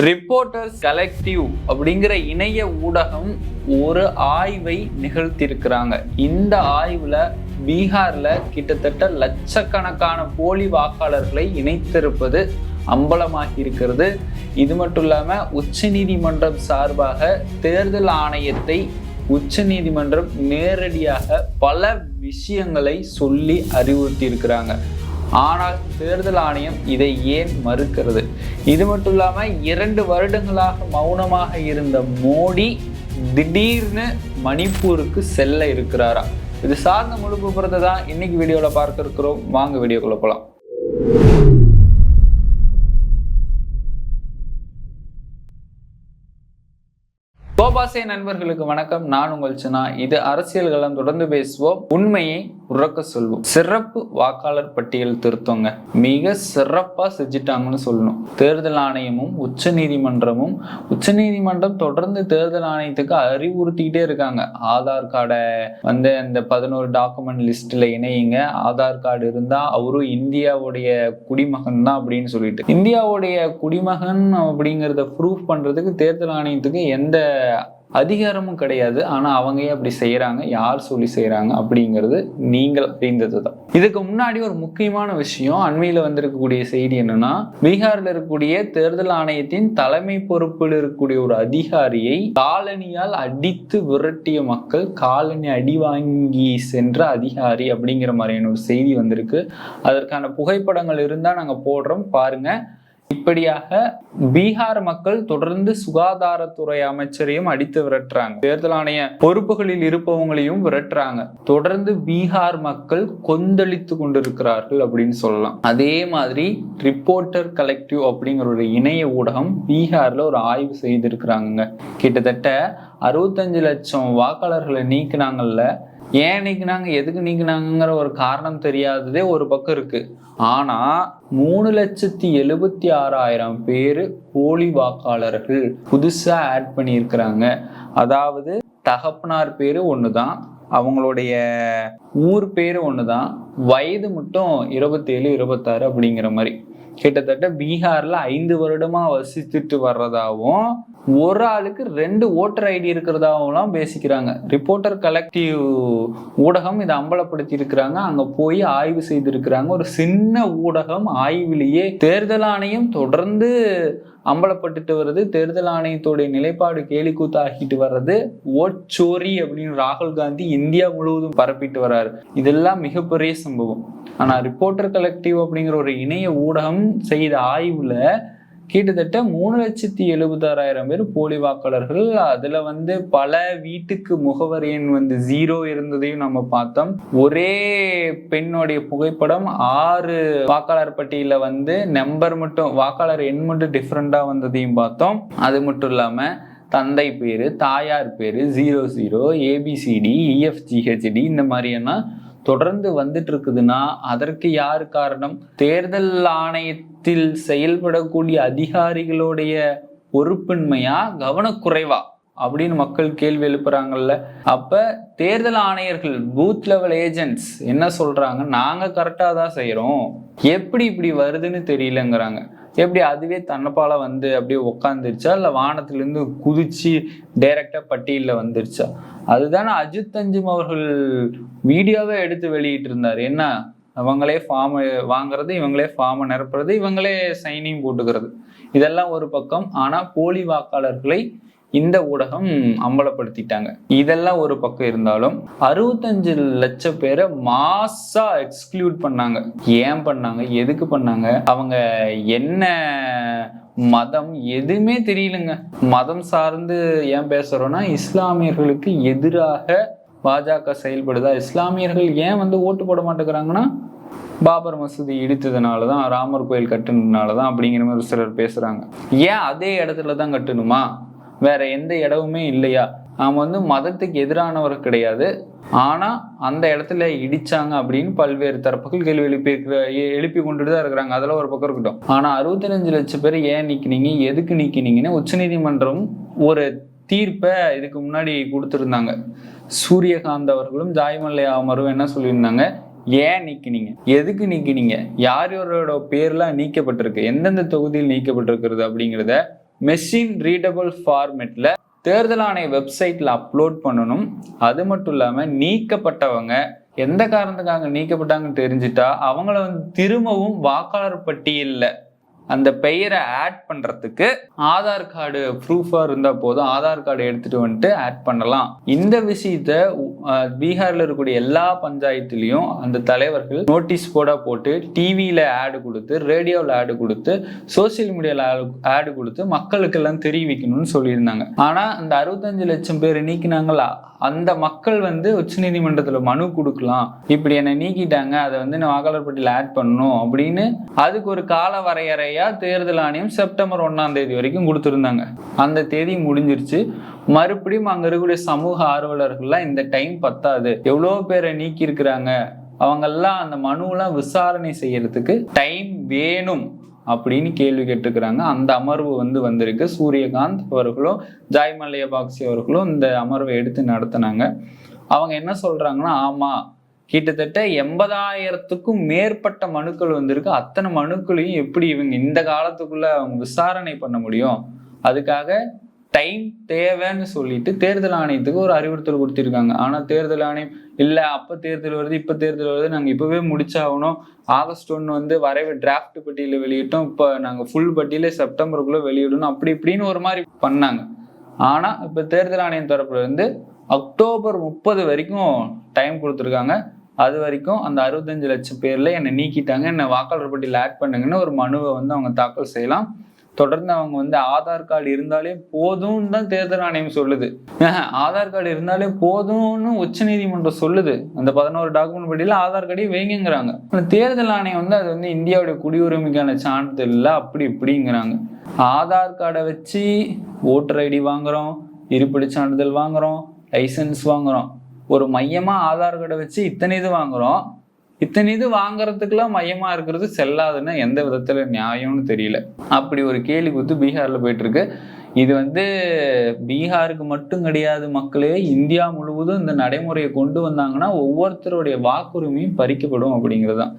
Reporters collective அப்படிங்கிற இணைய ஊடகம் ஒரு ஆய்வை நிகழ்த்தியிருக்கிறாங்க. இந்த ஆய்வுல பீகார்ல கிட்டத்தட்ட லட்சக்கணக்கான போலி வாக்காளர்களை இணைத்திருப்பது அம்பலமாகி இருக்கிறது. இது மட்டும் இல்லாம உச்ச நீதிமன்றம் சார்பாக தேர்தல் ஆணையத்தை உச்ச நீதிமன்றம் நேரடியாக பல விஷயங்களை சொல்லி அறிவுறுத்தி இருக்கிறாங்க. ஆனால் தேர்தல் ஆணையம் இதை ஏன் மறுக்கிறது? இது மட்டும் இல்லாம 2 வருடங்களாக மௌனமாக இருந்த மோடி திடீர்னு மணிப்பூருக்கு செல்ல இருக்கிறாரா? இது சார்ந்த முழு விபரத்தை தான் இன்னைக்கு வீடியோல பார்க்க இருக்கிறோம். வாங்க வீடியோக்குள்ள போலாம். கோபாசே நண்பர்களுக்கு வணக்கம். நான் உங்கள் சினா. இது அரசியல் களம். தொடர்ந்து பேசுவோம், உண்மையை உறக்க சொல்வோம். சிறப்பு வாக்காளர் பட்டியல் திருத்தங்க மிக சிறப்பா செஞ்சுட்டாங்கன்னு சொல்லணும். தேர்தல் ஆணையமும் உச்ச நீதிமன்றம் தொடர்ந்து தேர்தல் ஆணையத்துக்கு அறிவுறுத்திக்கிட்டே இருக்காங்க. ஆதார் கார்டை அந்த 11 டாக்குமெண்ட் லிஸ்ட்ல இணையுங்க, ஆதார் கார்டு இருந்தா அவரும் இந்தியாவுடைய குடிமகன் தான் அப்படின்னு சொல்லிட்டு, இந்தியாவுடைய குடிமகன் அப்படிங்கிறத ப்ரூஃப் பண்றதுக்கு தேர்தல் ஆணையத்துக்கு எந்த அதிகாரமும் கிடையாது. ஆனா அவங்க அப்படி செய்யறாங்க. யார் சொல்லி செய்யறாங்க அப்படிங்கிறது நீங்கள் அறிந்ததுதான். இதுக்கு முன்னாடி ஒரு முக்கியமான விஷயம், அண்மையில வந்திருக்கக்கூடிய செய்தி என்னன்னா, பீகார்ல இருக்கக்கூடிய தேர்தல் ஆணையத்தின் தலைமை பொறுப்பில் இருக்கக்கூடிய ஒரு அதிகாரியை காலனியால் அடித்து விரட்டிய மக்கள், காலனி அடி வாங்கி சென்ற அதிகாரி அப்படிங்கிற மாதிரியான ஒரு செய்தி வந்திருக்கு. அதற்கான புகைப்படங்கள் இருந்தா நாங்க போடுறோம், பாருங்க. இப்படியாக பீகார் மக்கள் தொடர்ந்து சுகாதாரத்துறை அமைச்சரையும் அடித்து விரட்டுறாங்க, தேர்தல் ஆணைய பொறுப்புகளில் இருப்பவங்களையும் விரட்டுறாங்க. தொடர்ந்து பீகார் மக்கள் கொந்தளித்து கொண்டிருக்கிறார்கள் அப்படின்னு சொல்லலாம். அதே மாதிரி ரிப்போர்ட்டர் கலெக்டிவ் அப்படிங்கிற ஒரு இணைய ஊடகம் பீகார்ல ஒரு ஆய்வு செய்திருக்கிறாங்க. கிட்டத்தட்ட 65 லட்சம் வாக்காளர்களை நீக்கினாங்கல்ல. ஏன் நீக்கினாங்க, எதுக்கு நீக்கினாங்கிற ஒரு காரணம் தெரியாததே ஒரு பக்கம் இருக்கு. ஆனா 3,76,000 பேரு போலி வாக்காளர்கள் புதுசா ஆட் பண்ணியிருக்கிறாங்க. அதாவது தகப்பனார் பேரு ஒண்ணுதான், அவங்களுடைய ஊர் பேரு ஒண்ணுதான், வயது மட்டும் 27, 26 அப்படிங்கிற மாதிரி. கிட்டத்தட்ட பீகார்ல 5 வருடமா வசித்துட்டு வர்றதாவும், ஒரு ஆளுக்கு 2 ஓட்டர் ஐடி இருக்கிறதாவும் பேசிக்கிறாங்க. ரிப்போர்ட்டர் கலெக்டிவ் ஊடகம் இதை அம்பலப்படுத்தி இருக்கிறாங்க. அங்க போய் ஆய்வு செய்திருக்கிறாங்க. ஒரு சின்ன ஊடகம் ஆய்விலேயே தேர்தல் ஆணையம் தொடர்ந்து அம்பலப்பட்டுட்டு வருது. தேர்தல் ஆணையத்துடைய நிலைப்பாடு கேலிக்கூத்தாகிட்டு வர்றது. ஓட்சோரி அப்படின்னு ராகுல் காந்தி இந்தியா முழுவதும் பரப்பிட்டு வர்றாரு. இதெல்லாம் மிகப்பெரிய சம்பவம். ஆனா ரிப்போர்ட்டர் கலெக்டிவ் அப்படிங்கிற ஒரு இணைய ஊடகம் செய்த ஆய்வுல கிட்டத்தட்ட 3,76,000 பேர் போலி வாக்காளர்கள். அதுல பல வீட்டுக்கு முகவரி எண் 0 இருந்ததையும் நம்ம பார்த்தோம். ஒரே பெண்ணுடைய புகைப்படம் 6 வாக்காளர் பட்டியல நம்பர் மட்டும், வாக்காளர் எண் மட்டும் டிஃப்ரெண்டா வந்ததையும் பார்த்தோம். அது மட்டும் இல்லாம தந்தை பேரு, தாயார் பேரு 00, ABCD, EFGHD இந்த மாதிரியான தொடர்ந்து வந்துட்டு இருக்குதுன்னா அதற்கு யாரு காரணம்? தேர்தல் ஆணையத்தில் செயல்படக்கூடிய அதிகாரிகளுடைய பொறுப்பின்மையா, கவனக்குறைவா அப்படின்னு மக்கள் கேள்வி எழுப்புறாங்கல்ல. அப்ப தேர்தல் ஆணையர்கள், பூத் லெவல் ஏஜென்ட்ஸ் என்ன சொல்றாங்க? நாங்க கரெக்டா தான் செய்யறோம், எப்படி இப்படி வருதுன்னு தெரியலங்கிறாங்க. எப்படி அதுவே தன்னப்பால அப்படியே உக்காந்துருச்சா, இல்ல வானத்திலிருந்து குதிச்சு டைரக்டா பட்டியல வந்துருச்சா? அதுதானே அஜித் அஞ்சும் அவர்கள் வீடியோவே எடுத்து வெளியிட்டு இருந்தார். என்ன, இவங்களே ஃபார்ம் வாங்குறது, இவங்களே ஃபார்மை நிரப்புறது, இவங்களே சைனிங் போட்டுக்கிறது, இதெல்லாம் ஒரு பக்கம். ஆனா போலி வாக்காளர்களை இந்த ஊடகம் அம்பலப்படுத்திட்டாங்க. இதெல்லாம் ஒரு பக்கம் இருந்தாலும் 65 லட்சம் பேரை மாசா எக்ஸ்க்ளூட் பண்ணாங்க. ஏன் பண்ணாங்க, எதுக்கு பண்ணாங்க, அவங்க என்ன மதம், எதுவுமே தெரியலங்க. மதம் சார்ந்து ஏன் பேசுறோம்னா, இஸ்லாமியர்களுக்கு எதிராக பாஜக செயல்படுதா, இஸ்லாமியர்கள் ஏன் ஓட்டு போட மாட்டேங்கிறாங்கன்னா பாபர் மசூதி இடித்ததுனாலதான், ராமர் கோயில் கட்டுனதுனாலதான் அப்படிங்கிற மாதிரி சிலர் பேசுறாங்க. ஏன் அதே இடத்துல தான் கட்டணுமா, வேற எந்த இடமுமே இல்லையா? அவங்க மதத்துக்கு எதிரானவர் கிடையாது, ஆனா அந்த இடத்துல இடிச்சாங்க அப்படின்னு பல்வேறு தரப்புகள் கேள்வி எழுப்பி கொண்டுட்டு தான் இருக்கிறாங்க. அதெல்லாம் ஒரு பக்கம் இருக்கட்டும். ஆனா 65 லட்சம் பேர் ஏன் நீக்கினீங்க, எதுக்கு நீக்கினீங்கன்னு உச்சநீதிமன்றம் ஒரு தீர்ப்பை இதுக்கு முன்னாடி கொடுத்துருந்தாங்க. சூரியகாந்த் அவர்களும் ஜாய்மல்லையா அமரும் என்ன சொல்லியிருந்தாங்க, ஏன் நீக்கினீங்க, எதுக்கு நீக்கினீங்க, யாரோட பேர்லாம் நீக்கப்பட்டிருக்கு, எந்தெந்த தொகுதியில் நீக்கப்பட்டிருக்கிறது அப்படிங்கிறத மெஷின் ரீடபிள் ஃபார்மேட்ல தேர்தல் ஆணைய வெப்சைட்ல அப்லோட் பண்ணணும். அது மட்டும் இல்லாம நீக்கப்பட்டவங்க எந்த காரணத்துக்காக நீக்கப்பட்டாங்கன்னு தெரிஞ்சுட்டா அவங்கள திரும்பவும் வாக்காளர் பட்டியல்ல அந்த பெயரை ஆட் பண்றதுக்கு ஆதார் கார்டு ப்ரூஃபா இருந்தா போதும், ஆதார் கார்டு எடுத்துட்டு வந்துட்டு ஆட் பண்ணலாம். இந்த விஷயத்த பீகார்ல இருக்கக்கூடிய எல்லா பஞ்சாயத்துலயும் அந்த தலைவர்கள் நோட்டீஸ் போட்டு டிவியில ஆடு கொடுத்து, ரேடியோவில் ஆடு கொடுத்து, சோசியல் மீடியால ஆடு கொடுத்து மக்களுக்கு எல்லாம் தெரிவிக்கணும்னு சொல்லியிருந்தாங்க. ஆனா அந்த 65 லட்சம் பேர் நீக்கினாங்களா, அந்த மக்கள் உச்ச நீதிமன்றத்துல மனு கொடுக்கலாம், இப்படி என்னை நீக்கிட்டாங்க, அதை நான் வாக்காளர் பட்டியல ஆட் பண்ணணும் அப்படின்னு அதுக்கு ஒரு கால வரையறையா தேர்தல் ஆணையம் செப்டம்பர் 1ஆம் தேதி வரைக்கும் கொடுத்திருந்தாங்க. அந்த தேதி முடிஞ்சிருச்சு. மறுபடியும் அங்க இருக்கக்கூடிய சமூக ஆர்வலர்கள்லாம் இந்த டைம் பத்தாது, எவ்வளவு பேரை நீக்கி இருக்கிறாங்க, அவங்கெல்லாம் அந்த மனுவெல்லாம் விசாரணை செய்யறதுக்கு டைம் வேணும் அப்படின்னு கேள்வி கேட்டுக்கிறாங்க. அந்த அமர்வு வந்திருக்கு. சூரியகாந்த் அவர்களும் ஜாய் மல்லையா பாக்சி அவர்களும் இந்த அமர்வை எடுத்து நடத்தினாங்க. அவங்க என்ன சொல்றாங்கன்னா, ஆமா கிட்டத்தட்ட 80,000க்கும் மேற்பட்ட மனுக்கள் வந்திருக்கு, அத்தனை மனுக்களையும் எப்படி இவங்க இந்த காலத்துக்குள்ள அவங்க விசாரணை பண்ண முடியும், அதுக்காக டைம் தேவைன்னு சொல்லிட்டு தேர்தல் ஆணையத்துக்கு ஒரு அறிவுறுத்தல் கொடுத்திருக்காங்க. ஆனா தேர்தல் ஆணையம் இல்ல, அப்ப தேர்தல் வருது, இப்ப தேர்தல் வருது, நாங்க இப்பவே முடிச்சாகணும், ஆகஸ்ட் 1 வரைவு டிராஃப்ட் பட்டியல வெளியிட்டோம், இப்ப நாங்க ஃபுல் பட்டியல செப்டம்பருக்குள்ள வெளியிடணும், அப்படி இப்படின்னு ஒரு மாதிரி பண்ணாங்க. ஆனா இப்ப தேர்தல் ஆணையம் தரப்புல அக்டோபர் 30 வரைக்கும் டைம் கொடுத்துருக்காங்க. அது வரைக்கும் அந்த 65 லட்சம் பேர்ல என்னை நீக்கிட்டாங்க, என்னை வாக்காளர் பட்டியல ஆட் பண்ணுங்கன்னு ஒரு மனுவை அவங்க தாக்கல் செய்யலாம். தொடர்ந்து அவங்க ஆதார் கார்டு இருந்தாலே போதும்னு தான் தேர்தல் ஆணையம் சொல்லுது. ஆதார் கார்டு இருந்தாலே போதும்னு உச்ச நீதிமன்றம் சொல்லுது. அந்த 11 டாக்குமெண்ட் பட்டியல ஆதார் கார்டையும் வைங்கிறாங்க. தேர்தல் ஆணையம் அது இந்தியாவுடைய குடியுரிமைக்கான சான்றிதழ் இல்லை அப்படி இப்படிங்கிறாங்க. ஆதார் கார்டை வச்சு ஓட்டர் ஐடி வாங்குறோம், இருப்பிட சான்றிதழ் வாங்குறோம், லைசன்ஸ் வாங்குறோம். ஒரு மையமா ஆதார் கார்டை வச்சு இத்தனை இது வாங்குறோம். இத்தனை இது வாங்குறதுக்குலாம் மையமா இருக்கிறது செல்லாதுன்னா எந்த விதத்துல நியாயம்னு தெரியல. அப்படி ஒரு கேள்வி குத்து பீகார்ல போயிட்டு இருக்கு. இது பீகாருக்கு மட்டும் கிடையாது மக்களே, இந்தியா முழுவதும் இந்த நடைமுறையை கொண்டு வந்தாங்கன்னா ஒவ்வொருத்தருடைய வாக்குரிமையும் பறிக்கப்படும் அப்படிங்கிறது தான்.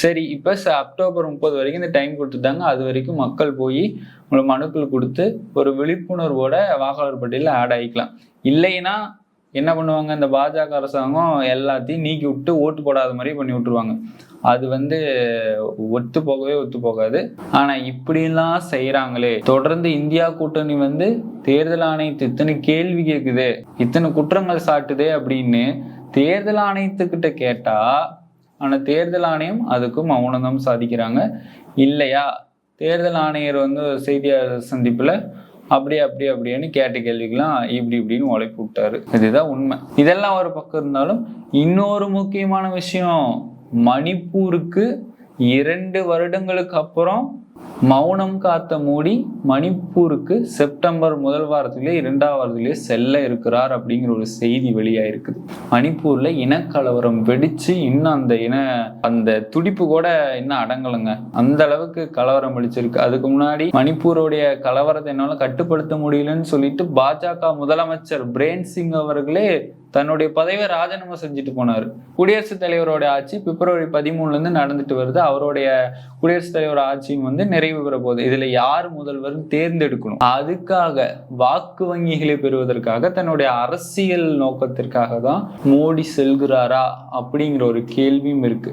சரி, இப்ப அக்டோபர் 30 வரைக்கும் இந்த டைம் கொடுத்துட்டாங்க. அது வரைக்கும் மக்கள் போய் உங்களை மனுக்கள் கொடுத்து ஒரு விழிப்புணர்வோட வாக்காளர் பட்டியலில் ஆட் ஆகிக்கலாம். இல்லைன்னா என்ன பண்ணுவாங்க, இந்த பாஜக அரசாங்கம் எல்லாத்தையும் நீக்கி விட்டு ஓட்டு போடாத மாதிரி பண்ணி விட்டுருவாங்க. அது ஒத்து போகாது. ஆனா இப்படிலாம் செய்யறாங்களே, தொடர்ந்து இந்தியா கூட்டணி தேர்தல் ஆணையத்தை இத்தனை கேள்வி கேட்குது, இத்தனை குற்றங்கள் சாட்டுதே அப்படின்னு தேர்தல் ஆணையத்துக்கிட்ட கேட்டா, ஆனா தேர்தல் ஆணையம் அதுக்கு மௌனம் சாதிக்கிறாங்க. இல்லையா, தேர்தல் ஆணையர் செய்தியாளர் சந்திப்புல அப்படின்னு கேட்ட கேள்விக்கெல்லாம் இப்படின்னு உழைப்பு விட்டாரு. இதுதான் உண்மை. இதெல்லாம் ஒரு பக்கம் இருந்தாலும் இன்னொரு முக்கியமான விஷயம், மணிப்பூருக்கு 2 வருடங்களுக்கு அப்புறம் மௌனம் காத்த மோடி மணிப்பூருக்கு செப்டம்பர் 1 வாரத்திலேயே 2ஆம் வாரத்திலேயே செல்ல இருக்கிறார் அப்படிங்கிற ஒரு செய்தி வெளியாயிருக்குது. மணிப்பூர்ல இனக்கலவரம் வெடிச்சு இன்னும் அந்த துடிப்பு கூட இன்னும் அடங்கலைங்க. அந்த அளவுக்கு கலவரம் வெடிச்சிருக்கு. அதுக்கு முன்னாடி மணிப்பூருடைய கலவரத்தை என்னால கட்டுப்படுத்த முடியலன்னு சொல்லிட்டு பாஜக முதலமைச்சர் பிரேன் சிங் அவர்களே தன்னுடைய பதவியை ராஜினாமா செஞ்சுட்டு போனாரு. குடியரசுத் தலைவரோட ஆட்சி பிப்ரவரி 13 நடந்துட்டு வருது. அவருடைய குடியரசுத் தலைவர் ஆட்சியும் நிறைவு பெற போகுது. இதுல யார் முதல்வர் தேர்ந்தெடுக்கணும், அதுக்காக வாக்கு வங்கிகளை பெறுவதற்காக தன்னுடைய அரசியல் நோக்கத்திற்காக தான் மோடி செல்கிறாரா அப்படிங்கிற ஒரு கேள்வியும் இருக்கு.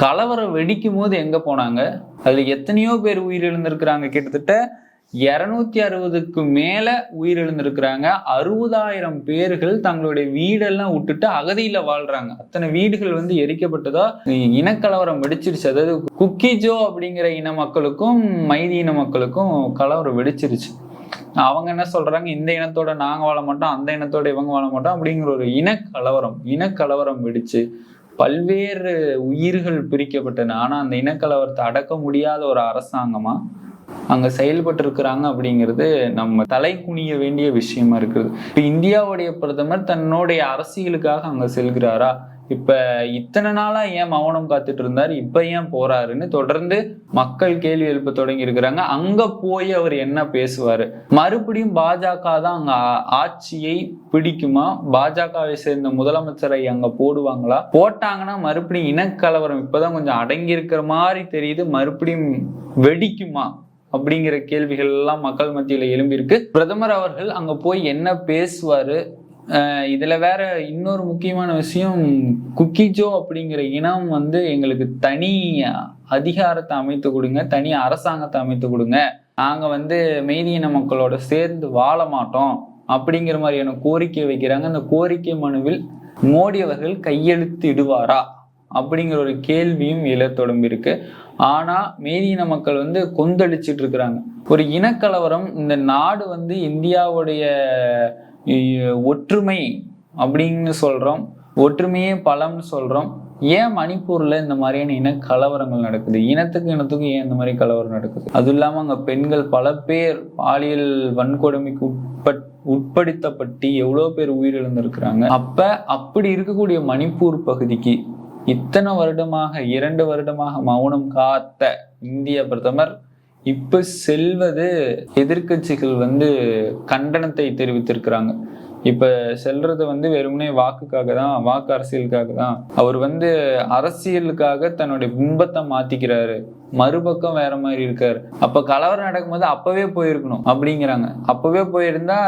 கலவரம் வெடிக்கும் போது எங்க போனாங்க, அதுல எத்தனையோ பேர் உயிரிழந்திருக்கிறாங்க. கிட்டத்தட்ட 260க்கு மேல உயிரிழந்திருக்கிறாங்க. 60,000 பேர்கள் தங்களுடைய வீடெல்லாம் விட்டுட்டு அகதியில வாழ்றாங்க. அத்தனை வீடுகள் எரிக்கப்பட்டதா இனக்கலவரம் வெடிச்சிருச்சு. அதாவது குக்கிஜோ அப்படிங்கிற இன மக்களுக்கும் மைதி இன மக்களுக்கும் கலவரம் வெடிச்சிருச்சு. அவங்க என்ன சொல்றாங்க, இந்த இனத்தோட நாங்க வாழ மாட்டோம், அந்த இனத்தோட இவங்க வாழ மாட்டோம் அப்படிங்கிற ஒரு இனக்கலவரம் வெடிச்சு பல்வேறு உயிர்கள் பிரிக்கப்பட்டன. ஆனா அந்த இனக்கலவரத்தை அடக்க முடியாத ஒரு அரசாங்கமா அங்க செயல்பட்டு இருக்கிறாங்க அப்படிங்கிறது நம்ம தலை குனிய வேண்டிய விஷயமா இருக்குது. இப்ப இந்தியாவுடைய பிரதமர் தன்னுடைய அரசியலுக்காக அங்க செல்கிறாரா? இப்ப இத்தனை நாளா ஏன் மௌனம் காத்துட்டு இருந்தாரு, இப்ப ஏன் போறாருன்னு தொடர்ந்து மக்கள் கேள்வி எழுப்ப தொடங்கி இருக்கிறாங்க. அங்க போய் அவர் என்ன பேசுவாரு? மறுபடியும் பாஜக தான் அங்க ஆட்சியை பிடிக்குமா? பாஜகவை சேர்ந்த முதலமைச்சரை அங்க போடுவாங்களா? போட்டாங்கன்னா மறுபடியும் இனக்கலவரம் இப்பதான் கொஞ்சம் அடங்கி இருக்கிற மாதிரி தெரியுது, மறுபடியும் வெடிக்குமா அப்படிங்கிற கேள்விகள் எல்லாம் மக்கள் மத்தியில எழும்பியிருக்கு. பிரதமர் அவர்கள் அங்க போய் என்ன பேசுவாரு? இதுல வேற இன்னொரு முக்கியமான விஷயம், குக்கிஜோ அப்படிங்கிற இனம் வந்து எங்களுக்கு தனி அதிகாரத்தை அமைத்து கொடுங்க, தனி அரசாங்கத்தை அமைத்து கொடுங்க, நாங்க வந்து மெய்தி இன மக்களோட சேர்ந்து வாழ மாட்டோம் அப்படிங்கிற மாதிரியான கோரிக்கை வைக்கிறாங்க. அந்த கோரிக்கை மனுவில் மோடி அவர்கள் கையெழுத்து இடுவாரா அப்படிங்கிற ஒரு கேள்வியும் எழ தொடங்கியிருக்கு. ஆனா மெய்தி இன மக்கள் வந்து கொந்தளிச்சிட்டு இருக்கிறாங்க. ஒரு இனக்கலவரம், இந்த நாடு வந்து இந்தியாவுடைய ஒற்றுமை அப்படின்னு சொல்றோம், ஒற்றுமையே பலம்னு சொல்றோம். ஏன் மணிப்பூர்ல இந்த மாதிரியான இன கலவரங்கள் நடக்குது? இனத்துக்கு ஏன் இந்த மாதிரி கலவரம் நடக்குது? அதுவும் இல்லாம அங்க பெண்கள் பல பேர் பாலியல் வன்கொடுமைக்கு உட்படுத்தப்பட்டு எவ்வளவு பேர் உயிரிழந்திருக்கிறாங்க. அப்படி இருக்கக்கூடிய மணிப்பூர் பகுதிக்கு இத்தனை வருடமாக 2 வருடமாக மௌனம் காத்த இந்திய பிரதமர் இப்ப செல்வது எதிர்கட்சிகள் வந்து கண்டனத்தை தெரிவித்திருக்கிறாங்க. இப்ப செல்றது வந்து வெறுமனே வாக்குக்காக தான், வாக்கு அரசியலுக்காக தான். அவர் வந்து அரசியலுக்காக தன்னுடைய பிம்பத்தை மாத்திக்கிறாரு, மறுபக்கம் வேற மாதிரி இருக்காரு. அப்ப கலவரம் நடக்கும்போது அப்பவே போயிருக்கணும் அப்படிங்கிறாங்க. அப்பவே போயிருந்தா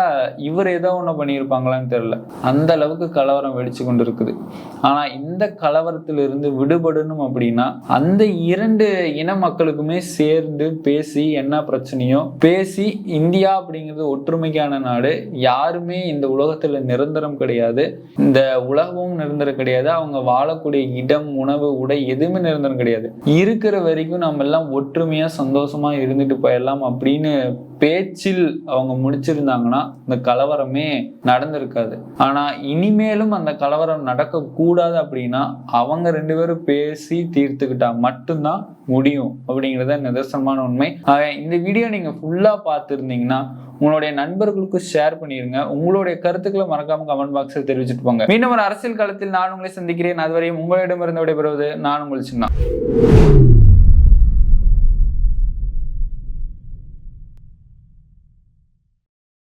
இவர் ஏதோ ஒண்ணு பண்ணியிருப்பாங்களான்னு தெரியல. அந்த அளவுக்கு கலவரம் வெடிச்சு கொண்டு இருக்குது. ஆனா இந்த கலவரத்திலிருந்து விடுபடணும் அப்படின்னா அந்த 2 இன மக்களுக்குமே சேர்ந்து பேசி என்ன பிரச்சனையோ பேசி, இந்தியா அப்படிங்கிறது ஒற்றுமைக்கான நாடு, யாருமே இந்த உலகத்துல நிரந்தரம் கிடையாது, இந்த உலகமும் நிரந்தரம் கிடையாது, அவங்க வாழக்கூடிய இடம், உணவு, உடை எதுவுமே நிரந்தரம் கிடையாது, இருக்கிற வரைக்கும் நம்ம எல்லாம் ஒற்றுமையா சந்தோஷமா இருந்துட்டு போயிடலாம் அப்படின்னு பேச்சில் அவங்க முடிச்சிருந்தாங்கன்னா இந்த கலவரமே நடந்திருக்காது. ஆனா இனிமேலும் அந்த கலவரம் நடக்க கூடாது அப்படின்னா அவங்க 2 பேரும் பேசி தீர்த்துக்கிட்டா மட்டும்தான் முடியும் அப்படிங்கிறத நிதர்சனமான உண்மை. இந்த வீடியோ நீங்க ஃபுல்லா பார்த்துருந்தீங்கன்னா உங்களுடைய நண்பர்களுக்கு ஷேர் பண்ணிருங்க. உங்களுடைய கருத்துக்களை மறக்காம கமெண்ட் பாக்ஸில் தெரிவிச்சுட்டு போங்க. மீண்டும் ஒரு அரசியல் காலத்தில் நான் உங்களை சந்திக்கிறேன். அதுவரையும் உங்களிடமிருந்து விடைபெறுவது நான் உங்கள் சின்ன.